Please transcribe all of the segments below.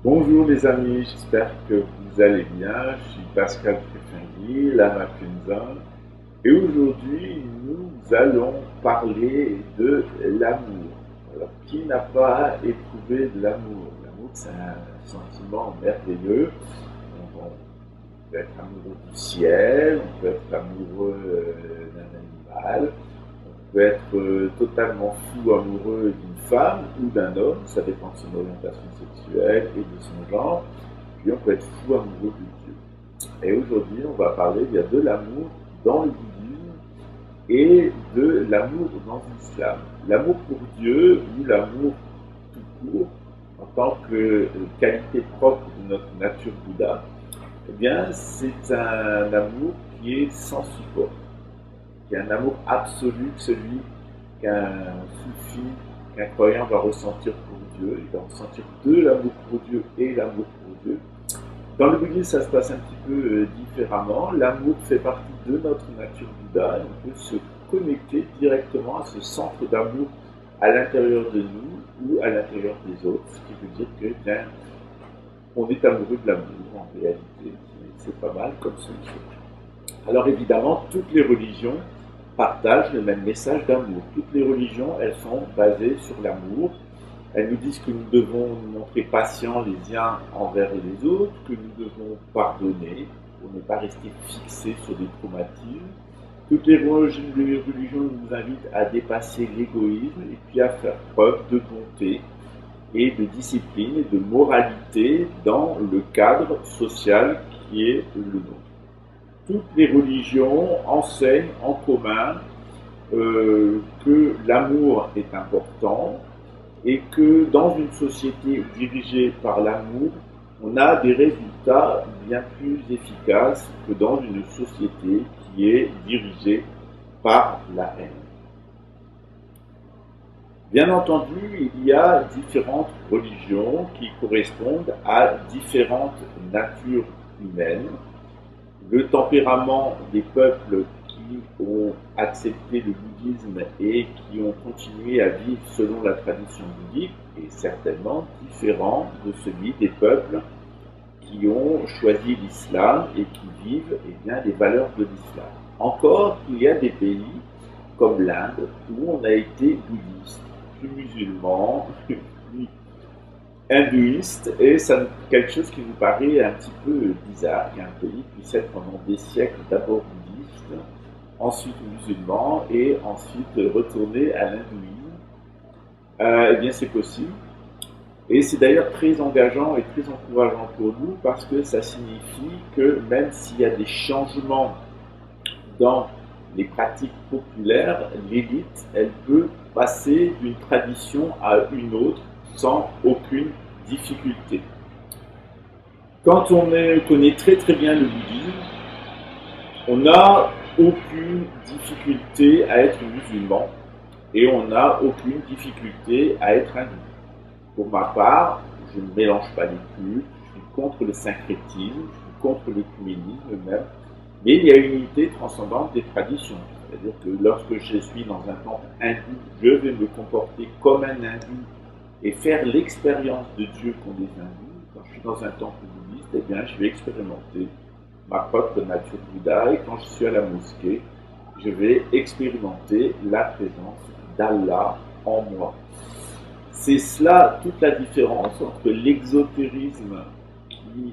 Bonjour les amis, j'espère que vous allez bien. Je suis Pascal Préfingui, Lama Kunzan, et aujourd'hui nous allons parler de l'amour. Alors, qui n'a pas éprouvé de l'amour? L'amour, c'est un sentiment merveilleux. On peut être amoureux du ciel, on peut être amoureux d'un animal, on peut être totalement fou amoureux d'une femme ou d'un homme, ça dépend de son orientation sexuelle et de son genre, puis on peut être fou amoureux de Dieu. Et aujourd'hui, on va parler bien de l'amour dans le bouddhisme et de l'amour dans l'islam. L'amour pour Dieu ou l'amour tout court, en tant que qualité propre de notre nature Bouddha, eh bien, c'est un amour qui est sans support, qui est un amour absolu, celui qu'un soufi, qu'un croyant va ressentir pour Dieu. Il va ressentir de l'amour pour Dieu et l'amour pour Dieu. Dans le bouddhisme, ça se passe un petit peu différemment. L'amour fait partie de notre nature Bouddha et on peut se connecter directement à ce centre d'amour à l'intérieur de nous ou à l'intérieur des autres, ce qui veut dire que bien, on est amoureux de l'amour en réalité. C'est pas mal comme solution. Alors évidemment, toutes les religions partagent le même message d'amour. Toutes les religions, elles sont basées sur l'amour. Elles nous disent que nous devons nous montrer patients les uns envers les autres, que nous devons pardonner pour ne pas rester fixés sur des traumatismes. Toutes les religions nous invitent à dépasser l'égoïsme et puis à faire preuve de bonté et de discipline et de moralité dans le cadre social qui est le nôtre. Toutes les religions enseignent en commun que l'amour est important et que dans une société dirigée par l'amour, on a des résultats bien plus efficaces que dans une société qui est dirigée par la haine. Bien entendu, il y a différentes religions qui correspondent à différentes natures humaines. Le tempérament des peuples qui ont accepté le bouddhisme et qui ont continué à vivre selon la tradition bouddhique est certainement différent de celui des peuples qui ont choisi l'islam et qui vivent bien, les valeurs de l'islam. Encore, il y a des pays comme l'Inde où on a été bouddhiste, puis musulman, puis hindouiste, et c'est quelque chose qui nous paraît un petit peu bizarre qu'un pays puisse être pendant des siècles d'abord bouddhiste, ensuite musulman et ensuite retourner à l'hindouisme. Eh bien, c'est possible. Et c'est d'ailleurs très engageant et très encourageant pour nous parce que ça signifie que même s'il y a des changements dans les pratiques populaires, l'élite, elle peut passer d'une tradition à une autre sans aucune difficulté. Quand on connaît très très bien le bouddhisme, on n'a aucune difficulté à être musulman et on n'a aucune difficulté à être hindou. Pour ma part, je ne mélange pas les cultes, je suis contre le syncrétisme, je suis contre l'œcuménisme même, mais il y a une unité transcendante des traditions. C'est-à-dire que lorsque je suis dans un temple hindou, je vais me comporter comme un hindou et faire l'expérience de Dieu qu'ont les hindous. Quand je suis dans un temple bouddhiste, eh bien, je vais expérimenter ma propre nature Bouddha, et quand je suis à la mosquée, je vais expérimenter la présence d'Allah en moi. C'est cela toute la différence entre l'exotérisme qui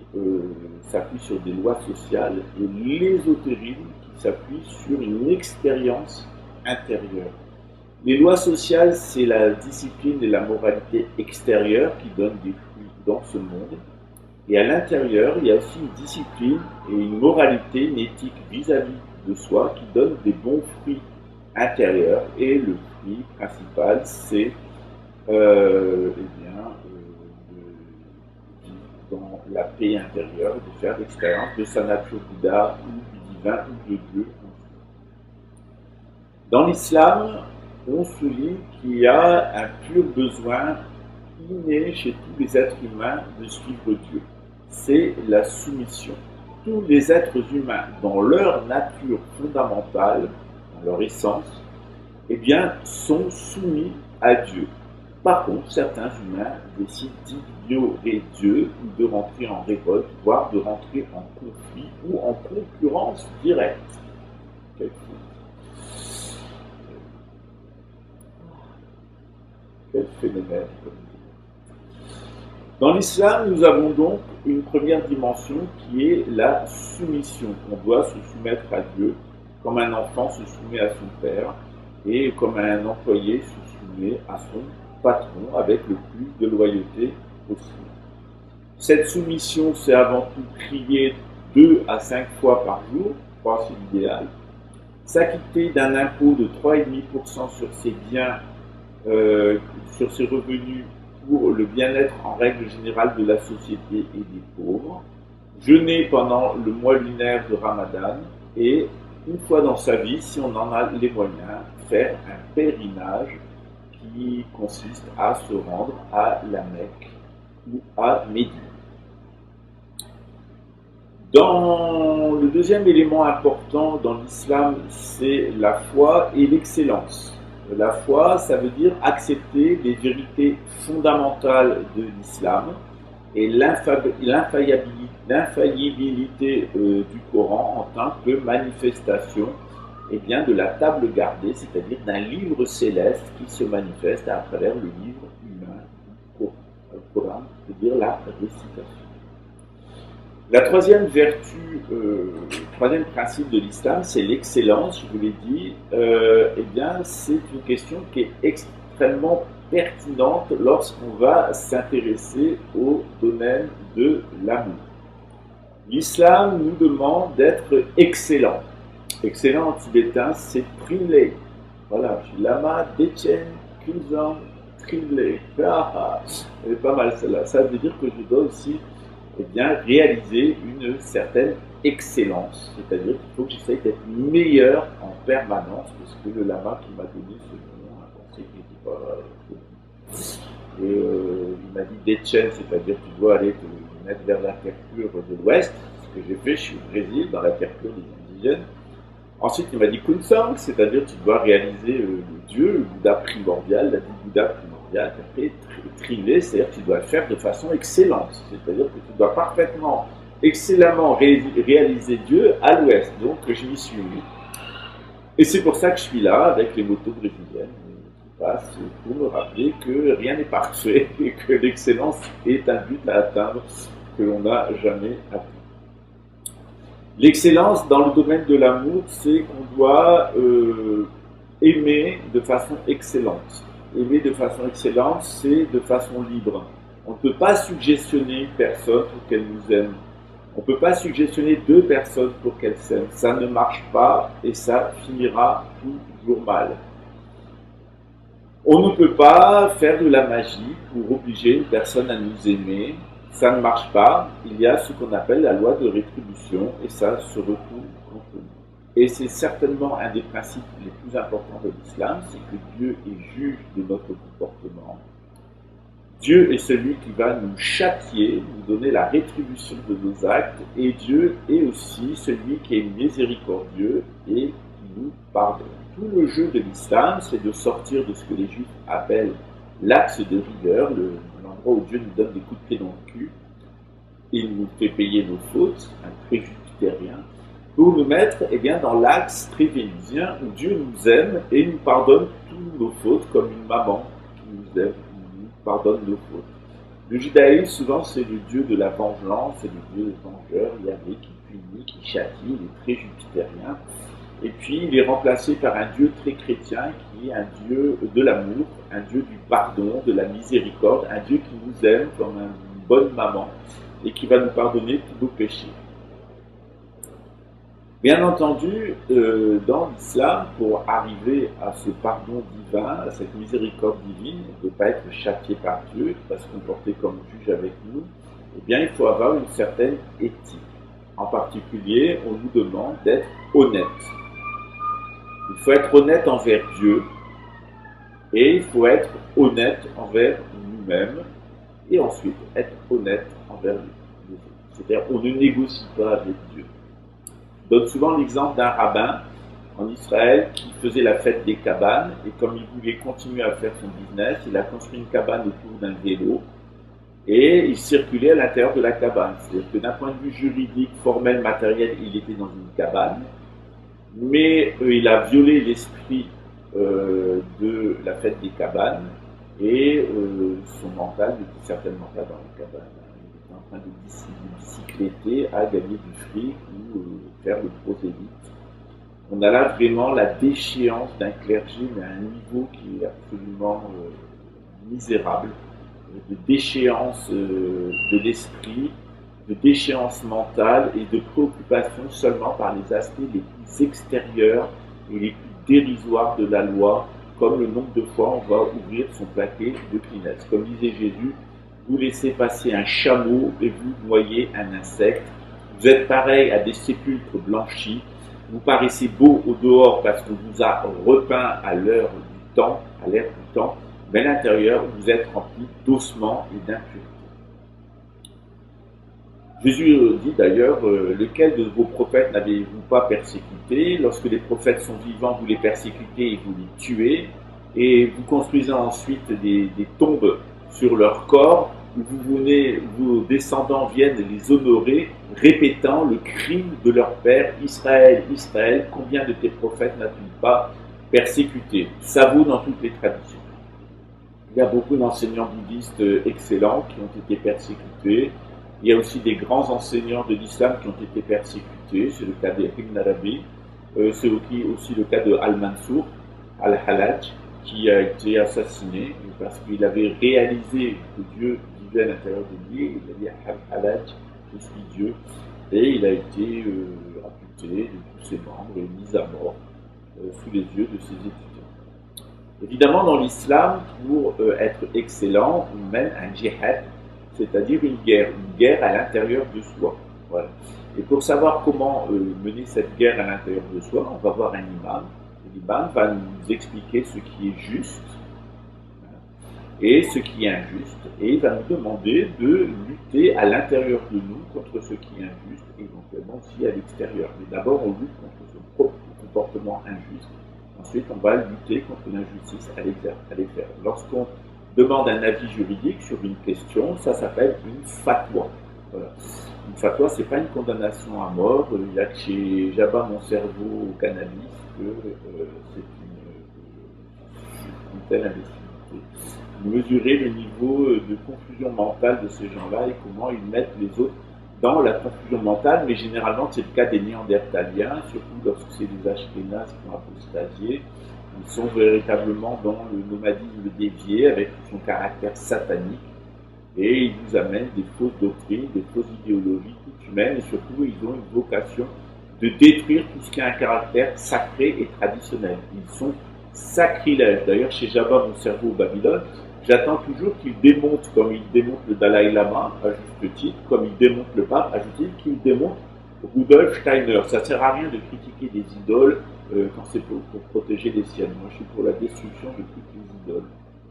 s'appuie sur des lois sociales et l'ésotérisme qui s'appuie sur une expérience intérieure. Les lois sociales, c'est la discipline et la moralité extérieure qui donnent des fruits dans ce monde. Et à l'intérieur, il y a aussi une discipline et une moralité, une éthique vis-à-vis de soi qui donne des bons fruits intérieurs. Et le fruit principal, c'est de vivre dans la paix intérieure, de faire l'expérience de sa nature Bouddha ou du divin ou de Dieu. Dans l'islam, on souligne qu'il y a un pur besoin inné chez tous les êtres humains de suivre Dieu. C'est la soumission. Tous les êtres humains, dans leur nature fondamentale, dans leur essence, eh bien, sont soumis à Dieu. Par contre, certains humains décident d'ignorer Dieu ou de rentrer en révolte, voire de rentrer en conflit ou en concurrence directe. Quel phénomène. Dans l'islam, nous avons donc une première dimension qui est la soumission. On doit se soumettre à Dieu comme un enfant se soumet à son père et comme un employé se soumet à son patron avec le plus de loyauté possible. Cette soumission, c'est avant tout prier 2 à 5 fois par jour, 3 c'est l'idéal, s'acquitter d'un impôt de 3,5% sur ses biens, sur ses revenus pour le bien-être en règle générale de la société et des pauvres, jeûner pendant le mois lunaire de Ramadan et, une fois dans sa vie, si on en a les moyens, faire un pèlerinage qui consiste à se rendre à la Mecque ou à Médine. Dans le deuxième élément important dans l'islam, c'est la foi et l'excellence. La foi, ça veut dire accepter les vérités fondamentales de l'islam et l'infaillibilité du Coran en tant que manifestation de la table gardée, c'est-à-dire d'un livre céleste qui se manifeste à travers le livre humain du Coran, c'est-à-dire la récitation. La troisième vertu, troisième principe de l'islam, c'est l'excellence, je vous l'ai dit. C'est une question qui est extrêmement pertinente lorsqu'on va s'intéresser au domaine de l'amour. L'islam nous demande d'être excellent. Excellent en tibétain, c'est trilé. Voilà, lama, dechen, kunzan, trilé. Elle est pas mal celle-là. Ça veut dire que je dois aussi réaliser une certaine excellence. C'est-à-dire qu'il faut que j'essaye d'être meilleur en permanence, parce que le lama qui m'a donné ce nom a pensé qu'il n'était pas... il m'a dit Dechen, c'est-à-dire que tu dois aller te mettre vers la terre pure de l'Ouest, ce que j'ai fait, je suis au Brésil, dans la terre pure des indigènes. Ensuite, il m'a dit Kunsang, c'est-à-dire que tu dois réaliser le Dieu, le Bouddha primordial, la vie Bouddha primordiale. Après, trilé, c'est-à-dire que tu dois le faire de façon excellente. C'est-à-dire que tu dois parfaitement, excellemment réaliser Dieu à l'Ouest. Donc, je m'y suis mis. Et c'est pour ça que je suis là, avec les motos brésiliennes qui passent, pour me rappeler que rien n'est parfait et que l'excellence est un but à atteindre que l'on n'a jamais atteint. L'excellence dans le domaine de l'amour, c'est qu'on doit aimer de façon excellente. Aimer de façon excellente, c'est de façon libre. On ne peut pas suggestionner une personne pour qu'elle nous aime. On ne peut pas suggestionner 2 personnes pour qu'elles s'aiment. Ça ne marche pas et ça finira toujours mal. On ne peut pas faire de la magie pour obliger une personne à nous aimer. Ça ne marche pas, il y a ce qu'on appelle la loi de rétribution et ça se retourne contre nous. Et c'est certainement un des principes les plus importants de l'islam, c'est que Dieu est juge de notre comportement. Dieu est celui qui va nous châtier, nous donner la rétribution de nos actes, et Dieu est aussi celui qui est miséricordieux et qui nous pardonne. Tout le jeu de l'islam, c'est de sortir de ce que les Juifs appellent l'axe de rigueur, l'endroit où Dieu nous donne des coups de pied dans le cul, il nous fait payer nos fautes, un très jupitérien, pour nous mettre dans l'axe très vénusien où Dieu nous aime et nous pardonne toutes nos fautes comme une maman qui nous aime, nous pardonne nos fautes. Le judaïsme, souvent, c'est le Dieu de la vengeance, c'est le Dieu vengeur, Yahvé qui punit, qui châtie, il est très jupitérien. Et puis, il est remplacé par un Dieu très chrétien qui est un Dieu de l'amour, un Dieu du pardon, de la miséricorde, un Dieu qui nous aime comme une bonne maman et qui va nous pardonner tous nos péchés. Bien entendu, dans l'islam, pour arriver à ce pardon divin, à cette miséricorde divine, de ne pas être châtié par Dieu, de ne pas se comporter comme juge avec nous, il faut avoir une certaine éthique. En particulier, on nous demande d'être honnête. Il faut être honnête envers Dieu et il faut être honnête envers nous-mêmes et ensuite être honnête envers les autres. C'est-à-dire qu'on ne négocie pas avec Dieu. Je donne souvent l'exemple d'un rabbin en Israël qui faisait la fête des cabanes, et comme il voulait continuer à faire son business, il a construit une cabane autour d'un vélo, et il circulait à l'intérieur de la cabane. C'est-à-dire que d'un point de vue juridique, formel, matériel, il était dans une cabane, mais il a violé l'esprit de la fête des cabanes, et son mental n'était certainement pas dans la cabane. Il était en train de bicycletter à gagner du fric ou faire le prosélyte. On a là vraiment la déchéance d'un clergé, mais à un niveau qui est absolument misérable, de déchéance de l'esprit, de déchéance mentale et de préoccupation seulement par les aspects les plus extérieurs et les plus dérisoires de la loi, comme le nombre de fois on va ouvrir son paquet de Kleenex. Comme disait Jésus, vous laissez passer un chameau et vous noyez un insecte. Vous êtes pareil à des sépulcres blanchis. Vous paraissez beau au dehors parce qu'on vous a repeint à l'heure du temps, à l'ère du temps, mais à l'intérieur, vous êtes rempli d'ossements et d'impuretés. Jésus dit d'ailleurs, lequel de vos prophètes n'avez-vous pas persécuté? Lorsque les prophètes sont vivants, vous les persécutez et vous les tuez, et vous construisez ensuite des tombes sur leur corps, où vos descendants viennent les honorer, répétant le crime de leur père, Israël, Israël, combien de tes prophètes n'as-tu pas persécuté? Ça vaut dans toutes les traditions. Il y a beaucoup d'enseignants bouddhistes excellents qui ont été persécutés. Il y a aussi des grands enseignants de l'islam qui ont été persécutés. C'est le cas d'Ibn Arabi. C'est aussi le cas de Al-Mansour, Al-Hallaj, qui a été assassiné parce qu'il avait réalisé que Dieu vivait à l'intérieur de lui. Il a dit Al-Hallaj, je suis Dieu. Et il a été amputé de tous ses membres et mis à mort sous les yeux de ses étudiants. Évidemment, dans l'islam, pour être excellent, on mène un djihad, c'est-à-dire une guerre à l'intérieur de soi. Voilà. Et pour savoir comment mener cette guerre à l'intérieur de soi, on va voir un imam. L'imam va nous expliquer ce qui est juste et ce qui est injuste, et il va nous demander de lutter à l'intérieur de nous contre ce qui est injuste, et éventuellement aussi à l'extérieur. Mais d'abord, on lutte contre son propre comportement injuste. Ensuite, on va lutter contre l'injustice à l'extérieur. Lorsqu'on demande un avis juridique sur une question, ça s'appelle une fatwa. Voilà. Une fatwa, ce n'est pas une condamnation à mort. Il y a chez J'abat mon cerveau au cannabis que c'est une telle imbécilité. Mesurer le niveau de confusion mentale de ces gens-là et comment ils mettent les autres dans la confusion mentale, mais généralement c'est le cas des Néandertaliens, surtout lorsque c'est des Ashkénazes qui ont apostasié. Ils sont véritablement dans le nomadisme dévié avec son caractère satanique, et ils nous amènent des fausses doctrines, des fausses idéologies toutes humaines, et surtout ils ont une vocation de détruire tout ce qui a un caractère sacré et traditionnel. Ils sont sacrilèges. D'ailleurs, chez J'abat mon cerveau au Babylone, j'attends toujours qu'il démonte, comme il démonte le Dalai Lama, à juste titre, comme il démonte le pape, à juste titre, qu'il démonte Rudolf Steiner. Ça ne sert à rien de critiquer des idoles quand c'est pour protéger les siennes. Moi, je suis pour la destruction de toutes les idoles.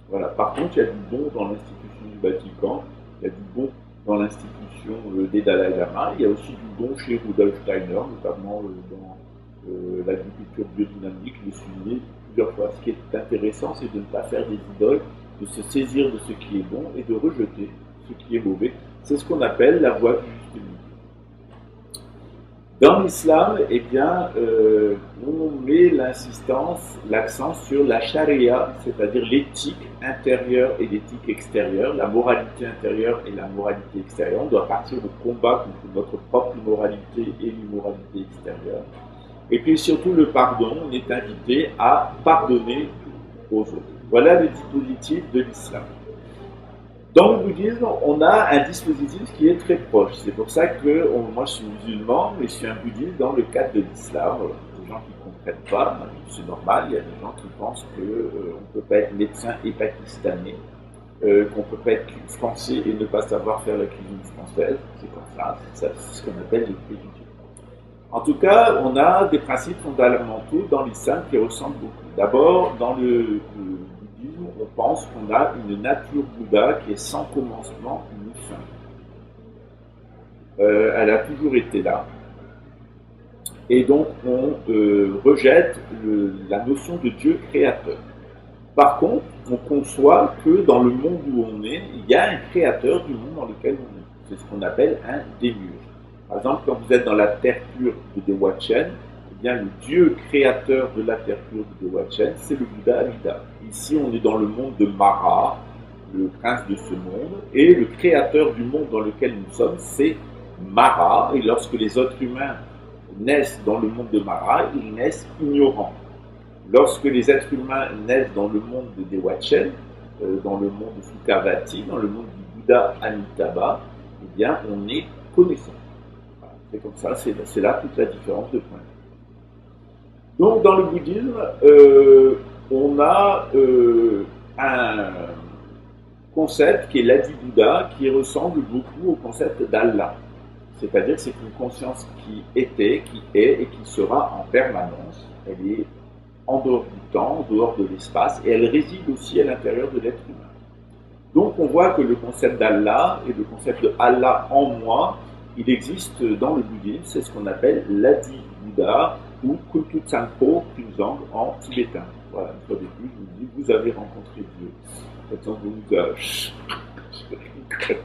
Voilà. Par contre, il y a du bon dans l'institution du Vatican, il y a du bon dans l'institution des Dalai Lama, il y a aussi du bon chez Rudolf Steiner, notamment dans l'agriculture biodynamique, je l'ai souligné plusieurs fois. Ce qui est intéressant, c'est de ne pas faire des idoles, de se saisir de ce qui est bon et de rejeter ce qui est mauvais. C'est ce qu'on appelle la voie du juste milieu. Dans l'islam, eh bien, on met l'accent sur la charia, c'est-à-dire l'éthique intérieure et l'éthique extérieure, la moralité intérieure et la moralité extérieure. On doit partir de combat contre notre propre immoralité et l'immoralité extérieure. Et puis surtout le pardon, on est invité à pardonner aux autres. Voilà le dispositif de l'islam. Dans le bouddhisme, on a un dispositif qui est très proche. C'est pour ça que moi je suis musulman, mais je suis un bouddhiste dans le cadre de l'islam. Des gens qui ne comprennent pas, c'est normal, il y a des gens qui pensent qu'on ne peut pas être médecin et pakistanais, qu'on ne peut pas être français et ne pas savoir faire la cuisine française. C'est comme ça, c'est ce qu'on appelle les préjugés. En tout cas, on a des principes fondamentaux dans l'islam qui ressemblent beaucoup. D'abord, dans le bouddhisme, on pense qu'on a une nature Bouddha qui est sans commencement ni fin. Elle a toujours été là. Et donc on rejette la notion de Dieu créateur. Par contre, on conçoit que dans le monde où on est, il y a un créateur du monde dans lequel on est. C'est ce qu'on appelle un démiurge. Par exemple, quand vous êtes dans la terre pure de Dewachen, eh bien, le Dieu créateur de la terre pure de Dewachen, c'est le Bouddha Amida. Ici, on est dans le monde de Mara, le prince de ce monde, et le créateur du monde dans lequel nous sommes, c'est Mara. Et lorsque les êtres humains naissent dans le monde de Mara, ils naissent ignorants. Lorsque les êtres humains naissent dans le monde de Dewachen, dans le monde de Sukhavati, dans le monde du Bouddha Amitabha, eh bien, on est connaissant. Voilà, c'est comme ça, c'est là toute la différence de point de vue. Donc, dans le bouddhisme, on a un concept qui est l'Adi-Bouddha, qui ressemble beaucoup au concept d'Allah. C'est-à-dire que c'est une conscience qui était, qui est et qui sera en permanence. Elle est en dehors du temps, en dehors de l'espace, et elle réside aussi à l'intérieur de l'être humain. Donc on voit que le concept d'Allah et le concept de Allah en moi, il existe dans le bouddhisme, c'est ce qu'on appelle l'Adi-Bouddha ou Kultutsampo Kunzang en tibétain. Voilà, une fois de plus, je vous dis, vous avez rencontré Dieu. Attends,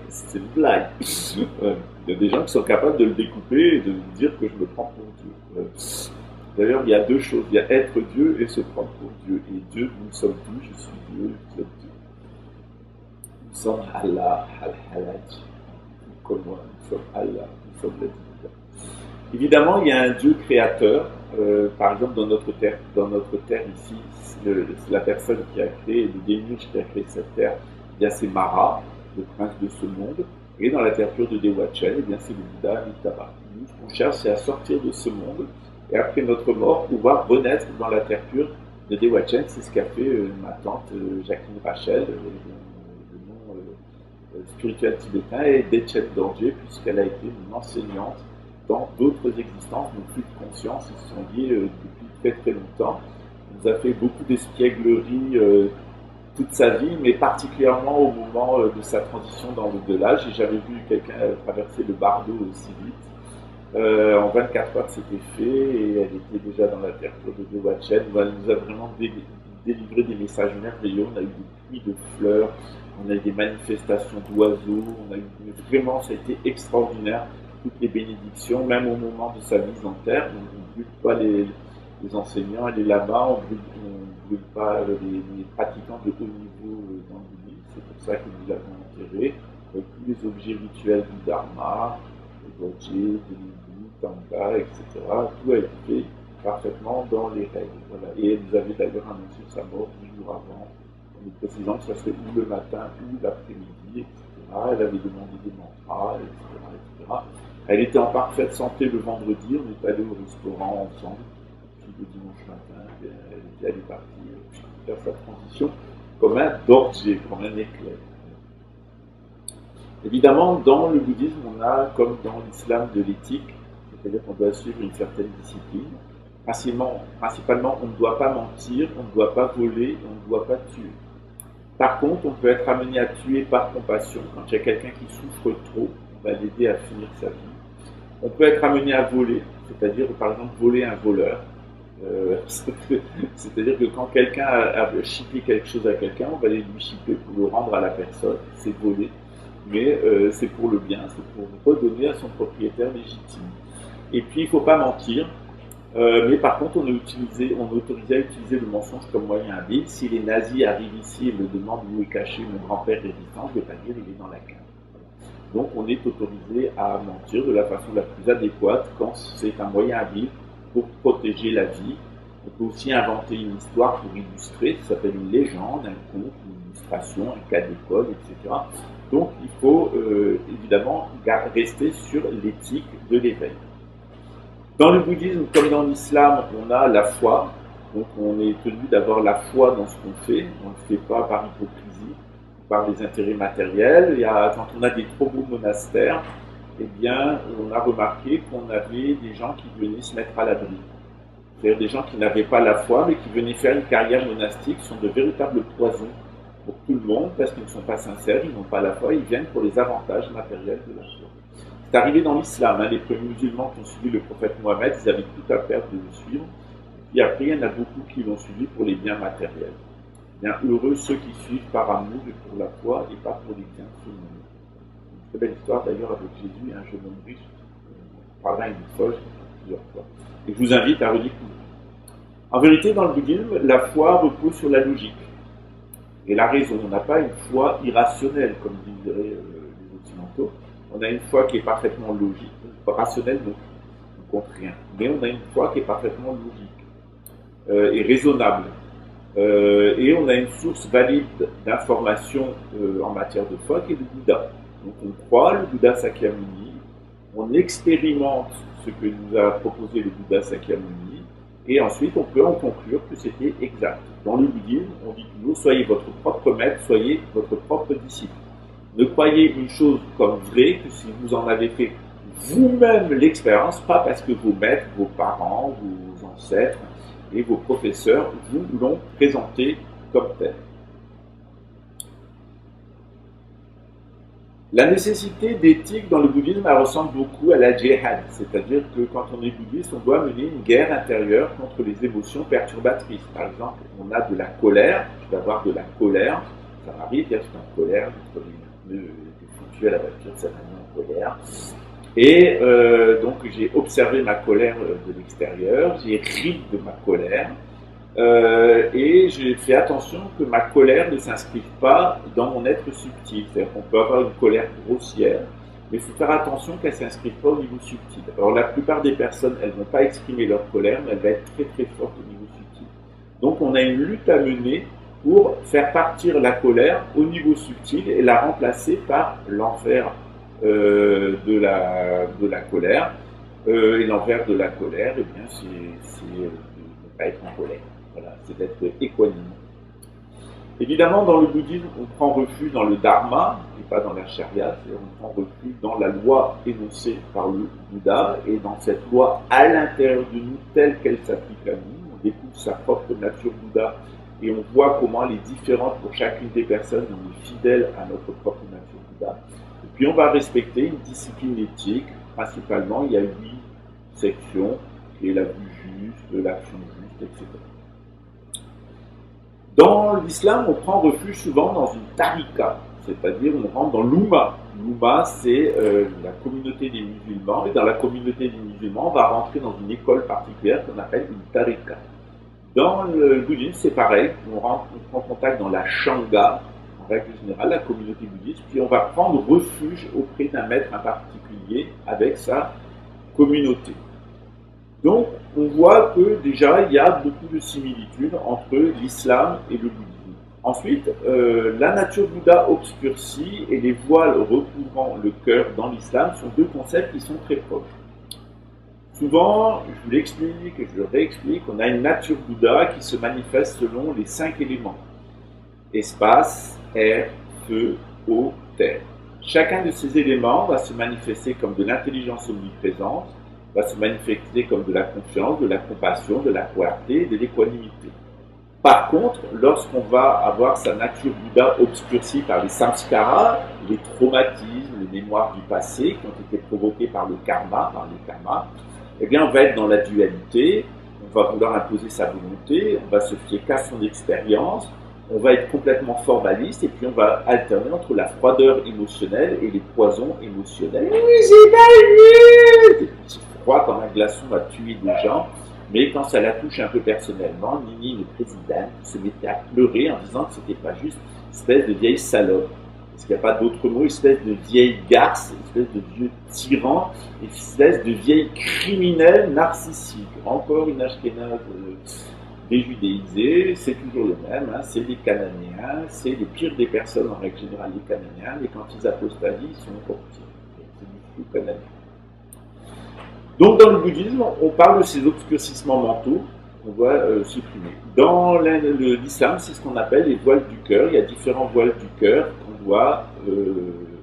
c'est une blague. Il y a des gens qui sont capables de le découper et de dire que je me prends pour Dieu. D'ailleurs, il y a deux choses. Il y a être Dieu et se prendre pour Dieu. Et Dieu, nous sommes tous, je suis Dieu, vous êtes Dieu. Nous sommes Allah, Al-Halaj. Comme moi, nous sommes Allah, nous sommes la Divinité. Évidemment, il y a un Dieu créateur. Par exemple, dans notre terre ici, c'est la personne qui a créé, le démiurge qui a créé cette terre, eh bien c'est Mara, le prince de ce monde. Et dans la terre pure de Dewachen, eh bien c'est le Bouddha Amitabha. Nous, ce qu'on cherche, c'est à sortir de ce monde et après notre mort, pouvoir renaître dans la terre pure de Dewachen. C'est ce qu'a fait ma tante Jacqueline Rachel, le nom spirituel tibétain, et Dechen Dorje, puisqu'elle a été une enseignante dans d'autres existences, donc plus de conscience, ils se sont liés depuis très très longtemps. Elle nous a fait beaucoup d'espiègleries toute sa vie, mais particulièrement au moment de sa transition dans l'au-delà. J'ai jamais vu quelqu'un traverser le bardeau aussi vite. En 24 heures, c'était fait, et elle était déjà dans la terre de Dewachen. Elle nous a vraiment délivré des messages merveilleux. On a eu des pluies de fleurs, on a eu des manifestations d'oiseaux, vraiment, ça a été extraordinaire. Toutes les bénédictions, même au moment de sa mise en terre. On ne brûle pas les enseignants et les lamas, on ne brûle pas les pratiquants de haut niveau dans le bouddhisme. C'est pour ça que nous l'avons enterré. Tous les objets rituels du Dharma, le Gojé, Denibu, Tanga, etc. Tout a été fait parfaitement dans les règles. Voilà. Et elle nous avait d'ailleurs annoncé sa mort 10 jours avant, en nous précisant que ça serait ou le matin ou l'après-midi, etc. Elle avait demandé des mantras, etc. Elle était en parfaite santé le vendredi, on est allé au restaurant ensemble. Puis le dimanche matin, elle est partie faire sa transition comme un dorje, comme un éclair. Évidemment, dans le bouddhisme, on a, comme dans l'islam, de l'éthique, c'est-à-dire qu'on doit suivre une certaine discipline. Principalement, on ne doit pas mentir, on ne doit pas voler, on ne doit pas tuer. Par contre, on peut être amené à tuer par compassion. Quand il y a quelqu'un qui souffre trop, on va l'aider à finir sa vie. On peut être amené à voler, c'est-à-dire par exemple voler un voleur. C'est-à-dire que quand quelqu'un a chippé quelque chose à quelqu'un, on va aller lui chipper pour le rendre à la personne, c'est voler, mais c'est pour le bien, c'est pour redonner à son propriétaire légitime. Et puis il ne faut pas mentir, mais par contre on est autorisé à utiliser le mensonge comme moyen habile. Si les nazis arrivent ici et me demandent où est caché mon grand-père résistant, je ne vais pas dire il est dans la cave. Donc on est autorisé à mentir de la façon la plus adéquate quand c'est un moyen habile pour protéger la vie. On peut aussi inventer une histoire pour illustrer, ça s'appelle une légende, un conte, une illustration, un cas d'école, etc. Donc il faut évidemment rester sur l'éthique de l'éveil. Dans le bouddhisme comme dans l'islam, on a la foi, donc on est tenu d'avoir la foi dans ce qu'on fait, on ne le fait pas par hypocrisie, par des intérêts matériels. Quand on a des trop beaux monastères, eh bien, on a remarqué qu'on avait des gens qui venaient se mettre à l'abri. C'est-à-dire des gens qui n'avaient pas la foi, mais qui venaient faire une carrière monastique, sont de véritables poisons pour tout le monde, parce qu'ils ne sont pas sincères, ils n'ont pas la foi, ils viennent pour les avantages matériels de la foi. C'est arrivé dans l'islam, hein, les premiers musulmans qui ont suivi le prophète Mohammed, ils avaient tout à perdre de le suivre. Puis après, il y en a beaucoup qui l'ont suivi pour les biens matériels. Bien heureux ceux qui suivent par amour et pour la foi et pas pour les biens seulement. Une très belle histoire d'ailleurs avec Jésus, un jeune homme riche, on parlera une fois, plusieurs fois. Et je vous invite à redécouvrir. En vérité, dans le bouddhisme, la foi repose sur la logique et la raison. On n'a pas une foi irrationnelle, comme diraient les occidentaux. On a une foi qui est parfaitement logique, rationnelle, donc on ne compte rien. Mais on a une foi qui est parfaitement logique et raisonnable. Et on a une source valide d'information en matière de foi qui est le Bouddha. Donc on croit le Bouddha Sakyamuni, on expérimente ce que nous a proposé le Bouddha Sakyamuni, et ensuite on peut en conclure que c'était exact. Dans le bouddhisme, on dit toujours, soyez votre propre maître, soyez votre propre disciple. Ne croyez une chose comme vraie que si vous en avez fait vous-même l'expérience, pas parce que vos maîtres, vos parents, vos ancêtres et vos professeurs vous l'ont présenté comme tel. La nécessité d'éthique dans le bouddhisme elle ressemble beaucoup à la djihad, c'est-à-dire que quand on est bouddhiste, on doit mener une guerre intérieure contre les émotions perturbatrices. Par exemple, on a de la colère, je vais avoir de la colère, ça m'arrive, je suis en colère, les pneus étaient foutus à la voiture, ça m'a mis en colère. Et donc j'ai observé ma colère de l'extérieur, j'ai ri de ma colère, et j'ai fait attention que ma colère ne s'inscrive pas dans mon être subtil. C'est-à-dire qu'on peut avoir une colère grossière, mais il faut faire attention qu'elle ne s'inscrive pas au niveau subtil. Alors la plupart des personnes, elles ne vont pas exprimer leur colère, mais elle va être très très forte au niveau subtil. Donc on a une lutte à mener pour faire partir la colère au niveau subtil et la remplacer par l'enfer de la colère. Et l'envers de la colère, eh bien, c'est de ne pas être en colère. Voilà, c'est d'être équanime. Évidemment, dans le bouddhisme, on prend refuge dans le dharma et pas dans la charia, c'est-à-dire on prend refuge dans la loi énoncée par le Bouddha et dans cette loi à l'intérieur de nous telle qu'elle s'applique à nous. On découvre sa propre nature Bouddha et on voit comment elle est différente pour chacune des personnes. On est fidèle à notre propre nature Bouddha. Et puis on va respecter une discipline éthique. Principalement, il y a 8 sections, qui est la vue juste, l'action juste, etc. Dans l'islam, on prend refuge souvent dans une tarika, c'est-à-dire on rentre dans l'Oumma. L'Oumma, c'est la communauté des musulmans, et dans la communauté des musulmans, on va rentrer dans une école particulière qu'on appelle une tarika. Dans le bouddhisme, c'est pareil, on prend contact dans la Shanga, en règle générale, la communauté bouddhiste, puis on va prendre refuge auprès d'un maître en particulier avec sa communauté. Donc, on voit que déjà, il y a beaucoup de similitudes entre l'islam et le bouddhisme. Ensuite, la nature Bouddha obscurcie et les voiles recouvrant le cœur dans l'islam sont deux concepts qui sont très proches. Souvent, je vous l'explique et je le réexplique, on a une nature Bouddha qui se manifeste selon les 5 éléments. Espace, air, feu, eau, terre. Chacun de ces éléments va se manifester comme de l'intelligence omniprésente, va se manifester comme de la confiance, de la compassion, de la clarté et de l'équanimité. Par contre, lorsqu'on va avoir sa nature Bouddha obscurcie par les samskaras, les traumatismes, les mémoires du passé qui ont été provoqués par le karma, eh bien on va être dans la dualité, on va vouloir imposer sa volonté, on va se fier qu'à son expérience, on va être complètement formaliste et puis on va alterner entre la froideur émotionnelle et les poisons émotionnels. Oui, j'ai pas vu. C'est froid comme un glaçon va tuer des gens, mais quand ça la touche un peu personnellement, Nini, le président, se mettait à pleurer en disant que c'était pas juste une espèce de vieille salope. Parce qu'il n'y a pas d'autre mot, une espèce de vieille garce, une espèce de vieux tyran, une espèce de vieille criminelle narcissique. Encore une ashkénaze déjudéisés, c'est toujours le même, hein, c'est les Cananéens, c'est les pires des personnes en règle générale, les Cananéens, mais quand ils apostasient, ils sont encore pires. C'est du flou cananien. Donc dans le bouddhisme, on parle de ces obscurcissements mentaux qu'on doit supprimer. Dans l'islam, c'est ce qu'on appelle les voiles du cœur. Il y a différents voiles du cœur qu'on doit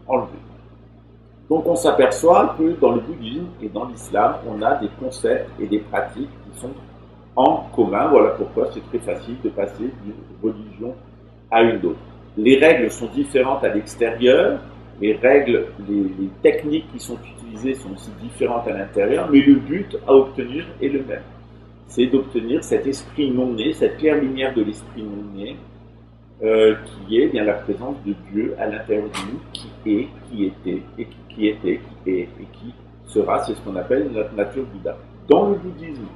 enlever. Donc on s'aperçoit que dans le bouddhisme et dans l'islam, on a des concepts et des pratiques qui sont en commun. Voilà pourquoi c'est très facile de passer d'une religion à une autre. Les règles sont différentes à l'extérieur, les règles, les techniques qui sont utilisées sont aussi différentes à l'intérieur, mais le but à obtenir est le même. C'est d'obtenir cet esprit non né, cette claire lumière de l'esprit non né, qui est bien la présence de Dieu à l'intérieur de nous, qui est, qui était, et qui était, qui est, et qui sera, c'est ce qu'on appelle notre nature Bouddha. Dans le bouddhisme,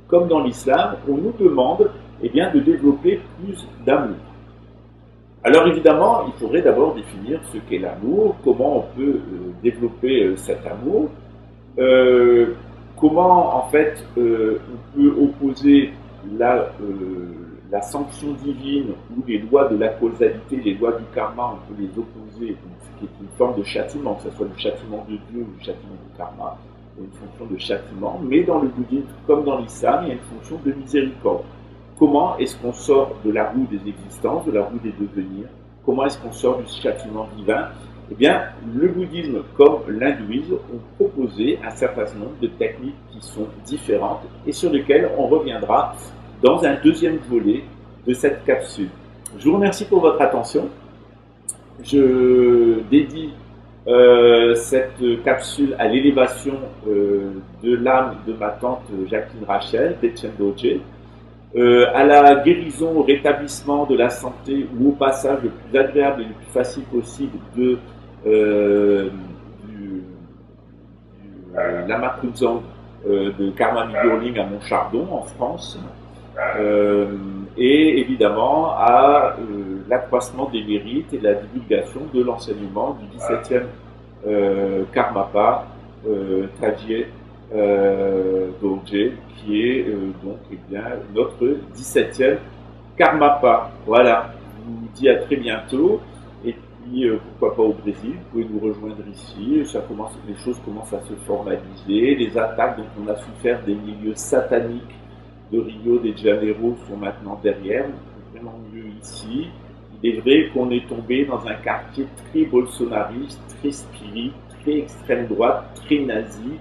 comme dans l'islam, on nous demande bien, de développer plus d'amour. Alors évidemment, il faudrait d'abord définir ce qu'est l'amour, comment on peut développer cet amour, comment en fait on peut opposer la sanction divine ou les lois de la causalité, les lois du karma, on peut les opposer, ce qui est une forme de châtiment, que ce soit le châtiment de Dieu ou le châtiment du karma, il y a une fonction de châtiment, mais dans le bouddhisme comme dans l'islam, il y a une fonction de miséricorde. Comment est-ce qu'on sort de la roue des existences, de la roue des devenirs? Comment est-ce qu'on sort du châtiment divin? Eh bien, le bouddhisme comme l'hindouisme ont proposé un certain nombre de techniques qui sont différentes et sur lesquelles on reviendra dans un deuxième volet de cette capsule. Je vous remercie pour votre attention. Je dédie cette capsule à l'élévation de l'âme de ma tante Jacqueline Rachel, d'Etienne Doge, à la guérison, au rétablissement de la santé ou au passage le plus agréable et le plus facile possible de Lama Kunzang de Karma Midurling à Montchardon en France, et évidemment à l'accroissement des mérites et la divulgation de l'enseignement du 17e Karmapa Tadje Dorje, qui est donc bien notre 17e Karmapa. Voilà, je vous dis à très bientôt. Et puis pourquoi pas au Brésil, vous pouvez nous rejoindre ici. Les choses commencent à se formaliser. Les attaques dont on a souffert des milieux sataniques de Rio de Janeiro sont maintenant derrière. On est vraiment mieux ici. Il est vrai qu'on est tombé dans un quartier très bolsonariste, très spirit, très extrême droite, très nazi,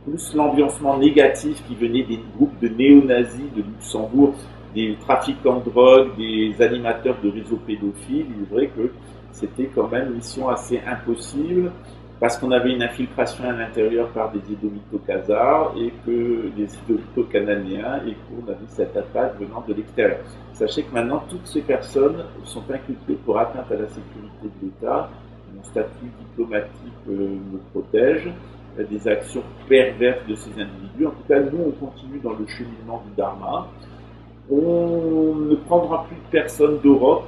plus l'ambiancement négatif qui venait des groupes de néo-nazis de Luxembourg, des trafiquants de drogue, des animateurs de réseaux pédophiles. Il est vrai que c'était quand même une mission assez impossible parce qu'on avait une infiltration à l'intérieur par des édomito-khazars et que des édomito-cananéens et qu'on avait cette attaque venant de l'extérieur. Sachez que maintenant, toutes ces personnes sont inculpées pour atteinte à la sécurité de l'État. Mon statut diplomatique me protège des actions perverses de ces individus. En tout cas, nous, on continue dans le cheminement du Dharma. On ne prendra plus de personnes d'Europe.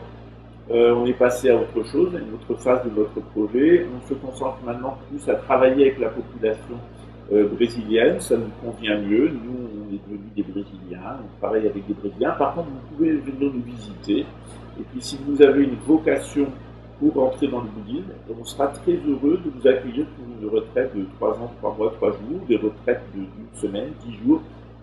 On est passé à autre chose, à une autre phase de notre projet. On se concentre maintenant plus à travailler avec la population brésilienne. Ça nous convient mieux. Nous, on est devenus des Brésiliens. On travaille avec des Brésiliens. Par contre, vous pouvez venir nous visiter. Et puis, si vous avez une vocation pour entrer dans le bouddhisme, on sera très heureux de vous accueillir pour une retraite de 3 ans, 3 mois, 3 jours, des retraites d'une semaine, 10 jours,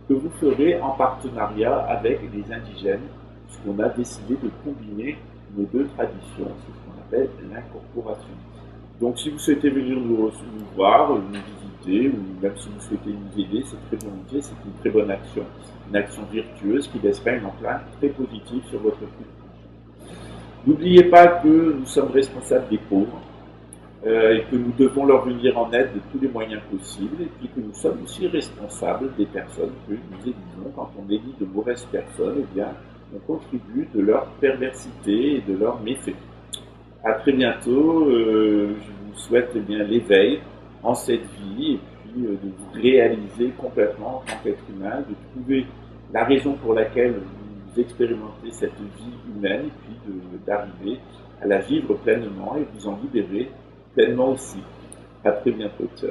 que vous ferez en partenariat avec les indigènes, puisqu'on a décidé de combiner nos deux traditions, c'est ce qu'on appelle l'incorporation. Donc si vous souhaitez venir nous voir, nous visiter, ou même si vous souhaitez nous aider, c'est très volontiers, c'est une très bonne action, une action virtueuse qui laissera une empreinte très positive sur votre culture. N'oubliez pas que nous sommes responsables des pauvres et que nous devons leur venir en aide de tous les moyens possibles et puis que nous sommes aussi responsables des personnes que nous élisons. Quand on élit de mauvaises personnes, eh bien, on contribue de leur perversité et de leurs méfaits. À très bientôt, je vous souhaite eh bien, l'éveil en cette vie et puis de vous réaliser complètement en tant qu'être humain, de trouver la raison pour laquelle vous expérimentez cette vie humaine et puis d'arriver à la vivre pleinement et vous en libérer pleinement aussi. À très bientôt, ciao.